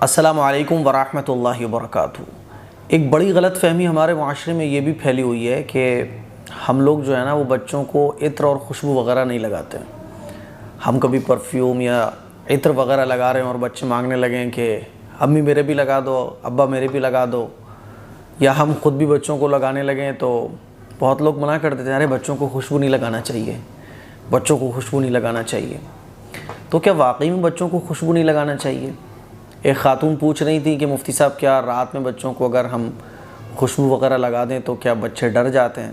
السلام علیکم ورحمۃ اللہ وبرکاتہ۔ ایک بڑی غلط فہمی ہمارے معاشرے میں یہ بھی پھیلی ہوئی ہے کہ ہم لوگ جو ہے نا وہ بچوں کو عطر اور خوشبو وغیرہ نہیں لگاتے ہیں۔ ہم کبھی پرفیوم یا عطر وغیرہ لگا رہے ہیں اور بچے مانگنے لگیں کہ امی میرے بھی لگا دو، ابا میرے بھی لگا دو، یا ہم خود بھی بچوں کو لگانے لگیں تو بہت لوگ منع کر دیتے ہیں، ارے بچوں کو خوشبو نہیں لگانا چاہیے، بچوں کو خوشبو نہیں لگانا چاہیے۔ تو کیا واقعی میں بچوں کو خوشبو نہیں لگانا چاہیے؟ ایک خاتون پوچھ رہی تھی کہ مفتی صاحب کیا رات میں بچوں کو اگر ہم خوشبو وغیرہ لگا دیں تو کیا بچے ڈر جاتے ہیں؟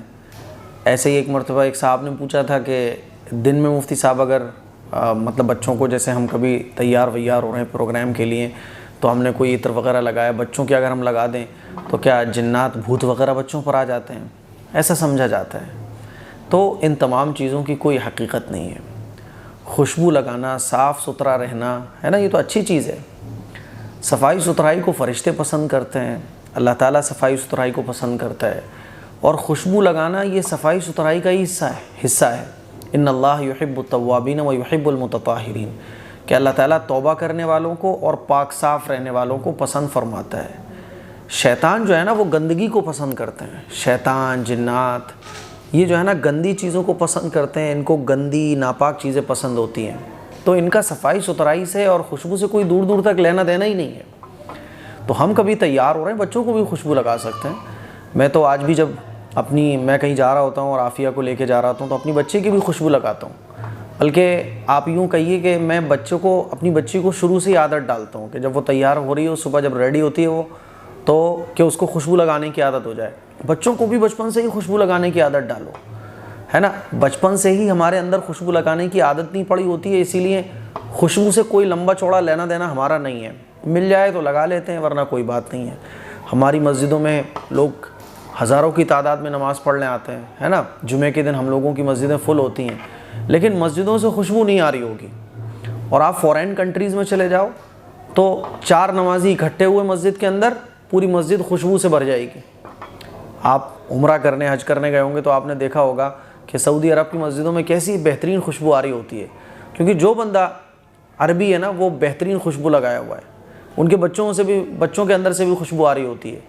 ایسے ہی ایک مرتبہ ایک صاحب نے پوچھا تھا کہ دن میں مفتی صاحب اگر مطلب بچوں کو، جیسے ہم کبھی تیار ویار ہو رہے ہیں پروگرام کے لیے تو ہم نے کوئی عطر وغیرہ لگایا، بچوں کے اگر ہم لگا دیں تو کیا جنات بھوت وغیرہ بچوں پر آ جاتے ہیں؟ ایسا سمجھا جاتا ہے۔ تو ان تمام چیزوں کی کوئی حقیقت نہیں ہے۔ خوشبو لگانا، صاف ستھرا رہنا ہے نا، یہ تو اچھی چیز ہے۔ صفائی ستھرائی کو فرشتے پسند کرتے ہیں، اللہ تعالیٰ صفائی ستھرائی کو پسند کرتا ہے، اور خوشبو لگانا یہ صفائی ستھرائی کا ہی حصہ ہے۔ ان اللہ یحب التوابین و یحب المتطہرین، کہ اللہ تعالیٰ توبہ کرنے والوں کو اور پاک صاف رہنے والوں کو پسند فرماتا ہے۔ شیطان جو ہے نا وہ گندگی کو پسند کرتے ہیں۔ شیطان، جنات، یہ جو ہے نا گندی چیزوں کو پسند کرتے ہیں، ان کو گندی ناپاک چیزیں پسند ہوتی ہیں، تو ان کا صفائی ستھرائی سے اور خوشبو سے کوئی دور دور تک لینا دینا ہی نہیں ہے۔ تو ہم کبھی تیار ہو رہے ہیں، بچوں کو بھی خوشبو لگا سکتے ہیں۔ میں تو آج بھی جب میں کہیں جا رہا ہوتا ہوں اور عافیہ کو لے کے جا رہا ہوتا ہوں تو اپنی بچی کی بھی خوشبو لگاتا ہوں۔ بلکہ آپ یوں کہیے کہ میں اپنی بچی کو شروع سے ہی عادت ڈالتا ہوں کہ جب وہ تیار ہو رہی ہو، صبح جب ریڈی ہوتی ہے وہ، تو کہ اس کو خوشبو لگانے کی عادت ہو جائے۔ بچوں کو بھی بچپن سے ہی خوشبو لگانے کی عادت ڈالو، ہے نا۔ بچپن سے ہی ہمارے اندر خوشبو لگانے کی عادت نہیں پڑی ہوتی ہے، اسی لیے خوشبو سے کوئی لمبا چوڑا لینا دینا ہمارا نہیں ہے۔ مل جائے تو لگا لیتے ہیں، ورنہ کوئی بات نہیں ہے۔ ہماری مسجدوں میں لوگ ہزاروں کی تعداد میں نماز پڑھنے آتے ہیں، ہے نا۔ جمعے کے دن ہم لوگوں کی مسجدیں فل ہوتی ہیں، لیکن مسجدوں سے خوشبو نہیں آ رہی ہوگی۔ اور آپ فورین کنٹریز میں چلے جاؤ تو 4 نمازی اکٹھے ہوئے مسجد کے اندر، پوری مسجد خوشبو سے بھر جائے گی۔ آپ عمرہ کرنے، حج کرنے گئے ہوں گے تو آپ نے دیکھا ہوگا کہ سعودی عرب کی مسجدوں میں کیسی بہترین خوشبو آ رہی ہوتی ہے، کیونکہ جو بندہ عربی ہے نا وہ بہترین خوشبو لگایا ہوا ہے، ان کے بچوں کے اندر سے بھی خوشبو آ رہی ہوتی ہے۔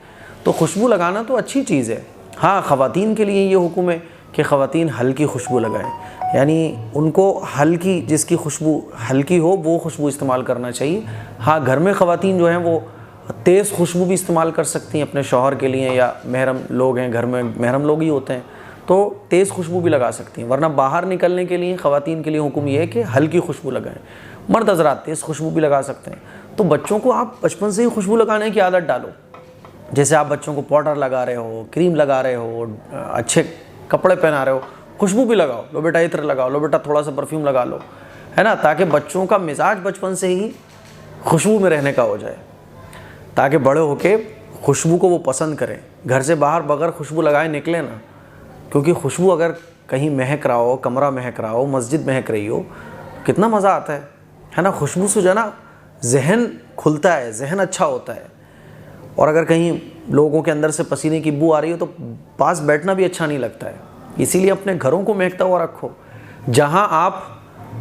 تو خوشبو لگانا تو اچھی چیز ہے۔ ہاں، خواتین کے لیے یہ حکم ہے کہ خواتین ہلکی خوشبو لگائیں، یعنی ان کو ہلکی، جس کی خوشبو ہلکی ہو وہ خوشبو استعمال کرنا چاہیے۔ ہاں، گھر میں خواتین جو ہیں وہ تیز خوشبو بھی استعمال کر سکتی ہیں اپنے شوہر کے لیے، یا محرم لوگ ہیں گھر میں، محرم لوگ ہی ہوتے ہیں تو تیز خوشبو بھی لگا سکتی ہیں، ورنہ باہر نکلنے کے لیے خواتین کے لیے حکم یہ ہے کہ ہلکی خوشبو لگائیں۔ مرد حضرات تیز خوشبو بھی لگا سکتے ہیں۔ تو بچوں کو آپ بچپن سے ہی خوشبو لگانے کی عادت ڈالو، جیسے آپ بچوں کو پاؤڈر لگا رہے ہو، کریم لگا رہے ہو، اچھے کپڑے پہنا رہے ہو، خوشبو بھی لگاؤ۔ لو بیٹا عطر لگاؤ، لو بیٹا تھوڑا سا پرفیوم لگا لو، ہے نا، تاکہ بچوں کا مزاج بچپن سے ہی خوشبو میں رہنے کا ہو جائے، تاکہ بڑے ہو کے خوشبو کو وہ پسند کریں۔ گھر سے باہر بغیر خوشبو لگائے نکلے نا، کیونکہ خوشبو اگر کہیں مہک رہا ہو، کمرہ مہک رہا ہو، مسجد مہک رہی ہو، کتنا مزہ آتا ہے نا۔ خوشبو سے جو ہے نا ذہن کھلتا ہے، ذہن اچھا ہوتا ہے۔ اور اگر کہیں لوگوں کے اندر سے پسینے کی بو آ رہی ہو تو پاس بیٹھنا بھی اچھا نہیں لگتا ہے۔ اسی لیے اپنے گھروں کو مہکتا ہوا رکھو۔ جہاں آپ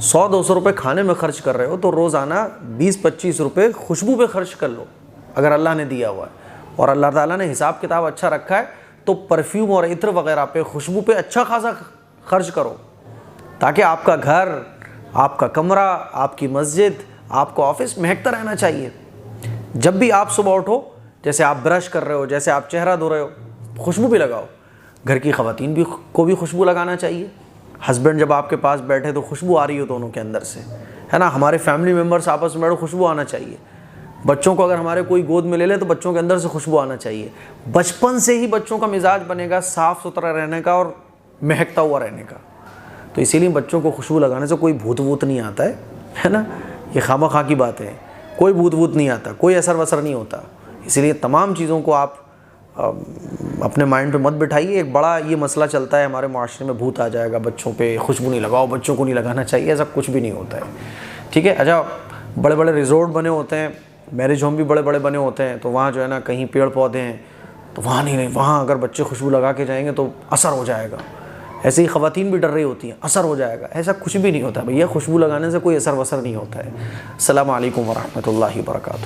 100-200 روپے کھانے میں خرچ کر رہے ہو تو روزانہ 20-25 روپے خوشبو پہ خرچ کر لو، اگر اللہ نے دیا ہوا ہے اور اللہ تعالیٰ نے حساب کتاب اچھا رکھا ہے تو پرفیوم اور عطر وغیرہ پہ، خوشبو پہ اچھا خاصا خرچ کرو، تاکہ آپ کا گھر، آپ کا کمرہ، آپ کی مسجد، آپ کا آفس مہکتا رہنا چاہیے۔ جب بھی آپ صبح اٹھو، جیسے آپ برش کر رہے ہو، جیسے آپ چہرہ دھو رہے ہو، خوشبو بھی لگاؤ۔ گھر کی خواتین کو بھی خوشبو لگانا چاہیے۔ ہسبینڈ جب آپ کے پاس بیٹھے تو خوشبو آ رہی ہو دونوں کے اندر سے، ہے نا۔ ہمارے فیملی ممبرس آپس میں بیٹھو، خوشبو آنا چاہیے۔ بچوں کو اگر ہمارے کوئی گود میں لے لے تو بچوں کے اندر سے خوشبو آنا چاہیے۔ بچپن سے ہی بچوں کا مزاج بنے گا صاف ستھرا رہنے کا اور مہکتا ہوا رہنے کا۔ تو اسی لیے بچوں کو خوشبو لگانے سے کوئی بھوت ووت نہیں آتا ہے نا۔ یہ خواہ مخواہ کی بات ہے، کوئی بھوت ووت نہیں آتا، کوئی اثر وثر نہیں ہوتا۔ اسی لیے تمام چیزوں کو آپ اپنے مائنڈ پہ مت بٹھائیے۔ ایک بڑا یہ مسئلہ چلتا ہے ہمارے معاشرے میں، بھوت آ جائے گا بچوں پہ، خوشبو نہیں لگاؤ، بچوں کو نہیں لگانا چاہیے، ایسا کچھ بھی نہیں ہوتا ہے، ٹھیک ہے۔ اچھا، بڑے بڑے ریزورٹ بنے ہوتے ہیں، میرج ہوم بھی بڑے بڑے بنے ہوتے ہیں، تو وہاں جو ہے نا کہیں پیڑ پودے ہیں تو وہاں نہیں، وہاں اگر بچے خوشبو لگا کے جائیں گے تو اثر ہو جائے گا۔ ایسے ہی خواتین بھی ڈر رہی ہوتی ہیں، اثر ہو جائے گا، ایسا کچھ بھی نہیں ہوتا بھیا۔ خوشبو لگانے سے کوئی اثر وثر نہیں ہوتا ہے۔ السلام علیکم ورحمۃ اللہ وبرکاتہ۔